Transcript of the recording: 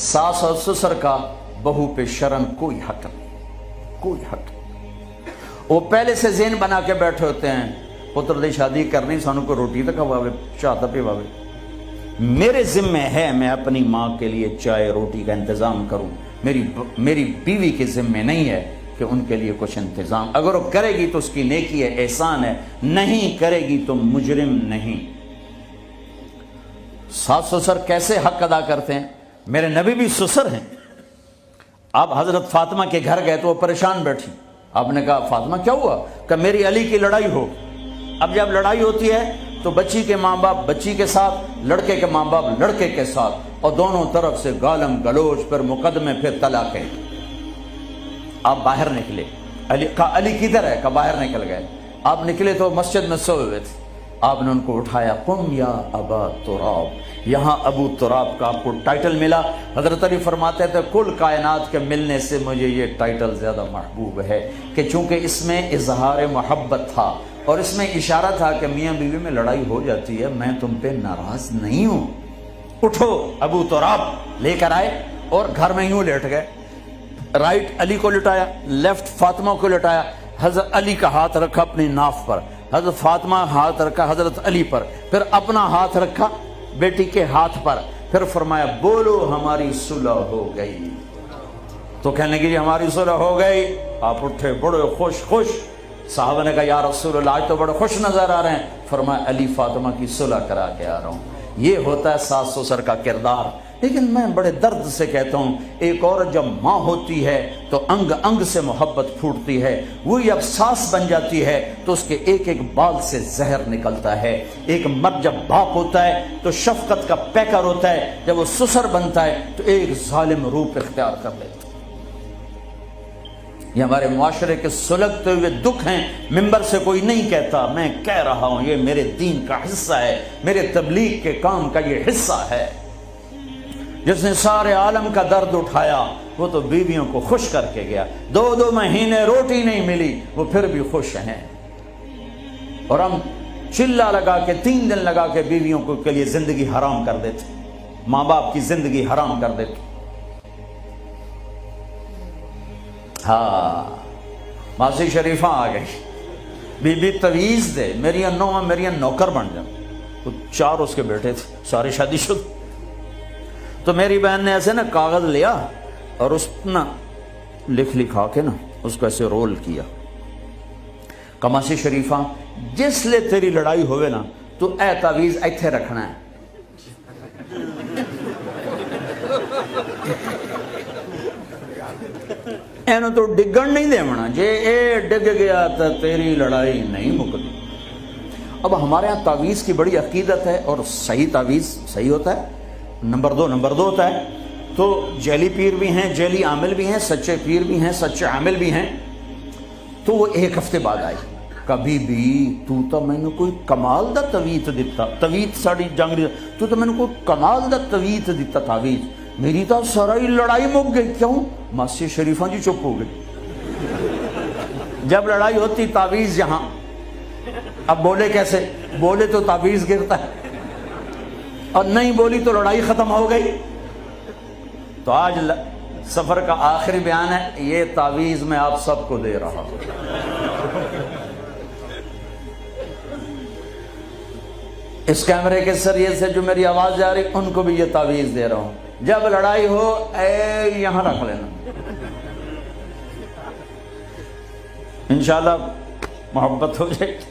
सास और ससुर का बहू पे शर्म कोई हक नहीं, कोई हक नहीं। वो पहले से ज़हन बना के बैठे होते हैं, पुत्र दी शादी करनी, सानू को रोटी तो खवावे, चाह तो पिवावे। मेरे जिम्मे है मैं अपनी माँ के लिए चाय रोटी का इंतज़ाम करूँ, मेरी बीवी के जिम्मे नहीं है कि उनके लिए कुछ इंतज़ाम। अगर वो करेगी तो उसकी नेकी है, एहसान है, नहीं करेगी तो मुजरिम नहीं। सास ससुर कैसे हक अदा करते हैं? मेरे नबी भी ससुर हैं। आप हजरत फातिमा के घर गए तो वो परेशान बैठी। आपने कहा फातिमा क्या हुआ? कि मेरी अली की लड़ाई हो। अब जब लड़ाई होती है तो बच्ची के माँ बाप बच्ची के साथ, लड़के के माँ बाप लड़के के साथ, और दोनों तरफ से गालम गलोच, फिर मुकदमे, फिर तलाक़ें। आप बाहर निकले, अली किधर है? का बाहर निकल गए। आप निकले तो मस्जिद में सोए हुए थे। आपने उनको उठाया, कुम या अबा तुराब। यहाँ अबू तुराब का आपको टाइटल मिला। हजरत अली फरमाते थे कुल कायनात के मिलने से मुझे ये टाइटल ज़्यादा महबूब है कि चूँकि इसमें इजहार मोहब्बत था और इसमें इशारा था कि मियाँ बीवी में लड़ाई हो जाती है, मैं तुम पे नाराज़ नहीं हूँ। उठो। अबू तुराब लेकर आए और घर में यूँ लेट गए। राइट अली को लिटाया, लेफ्ट फातिमा को लिटाया। हजरत अली का हाथ रखा अपनी नाफ पर, हजरत फातिमा हाथ रखा हजरत अली पर, फिर अपना हाथ रखा बेटी के हाथ पर, फिर फरमाया बोलो हमारी सुलह हो गई। तो कहने लगी हमारी सुलह हो गई। आप उठे बड़े खुश। साहबा ने कहा या रसूलल्लाह आज तो बड़े खुश नजर आ रहे हैं। फरमाया अली फातिमा की सुलह करा के आ रहा हूँ। ये होता है सास ससुर का किरदार। लेकिन मैं बड़े दर्द से कहता हूँ, एक औरत जब माँ होती है तो अंग अंग से मोहब्बत फूटती है। वही अब सास बन जाती है तो उसके एक एक बाल से जहर निकलता है। एक मर्द जब बाप होता है तो शफकत का पैकर होता है, जब वो ससुर बनता है तो एक जालिम रूप इख्तियार कर लेता है। ये हमारे मुआशरे के सुलगते हुए दुख हैं। मिंबर से कोई नहीं कहता, मैं कह रहा हूँ ये मेरे दीन का हिस्सा है, मेरे तबलीग के काम का ये हिस्सा है। जिसने सारे आलम का दर्द उठाया वो तो बीवियों को खुश करके गया। 2 महीने रोटी नहीं मिली, वो फिर भी खुश हैं। और हम चिल्ला लगा के 3 दिन लगा के बीवियों को के लिए जिंदगी हराम कर देते, माँ बाप की जिंदगी हराम कर देते। हाँ, मासी शरीफा आ गई, बीबी तवीज दे, मेरी नौवां मेरी नौकर बन जा। तो 4 उसके बेटे थे, सारे शादीशुदा। तो मेरी बहन ने ऐसे ना कागज लिया और उस ना लिखा के ना उसको ऐसे रोल किया। कमासी शरीफा जिसले तेरी लड़ाई होवे ना तो ए तावीज इत्थे रखना है। एनु तो डिगण नहीं देवना, जे ए डिग गया तो तेरी लड़ाई नहीं मुकती। अब हमारे यहाँ तावीज की बड़ी अकीदत है और सही तावीज सही होता है, नंबर 2 होता है। तो जेली पीर भी हैं, जेली आमिल भी हैं, सच्चे पीर भी हैं, सच्चे आमिल भी हैं। तो वो 1 हफ्ते बाद आई, कभी भी तू तो मैंने कोई कमाल दा तवीत दिता, तवीत साड़ी जंग, तू तो मैंने कोई कमाल दा तवीत दिता तावीज, मेरी तो सारी लड़ाई मुक गई। क्यों? मासी शरीफा जी चुप हो गई। जब लड़ाई होती तावीज यहाँ, अब बोले कैसे? बोले तो तावीज गिरता है और नहीं बोली तो लड़ाई खत्म हो गई। तो आज सफर का आखिरी बयान है, ये तावीज मैं आप सबको दे रहा हूं। इस कैमरे के जरिए से जो मेरी आवाज जा रही उनको भी ये तावीज दे रहा हूं। जब लड़ाई हो यहां रख लेना, इंशाल्लाह मोहब्बत हो जाएगी।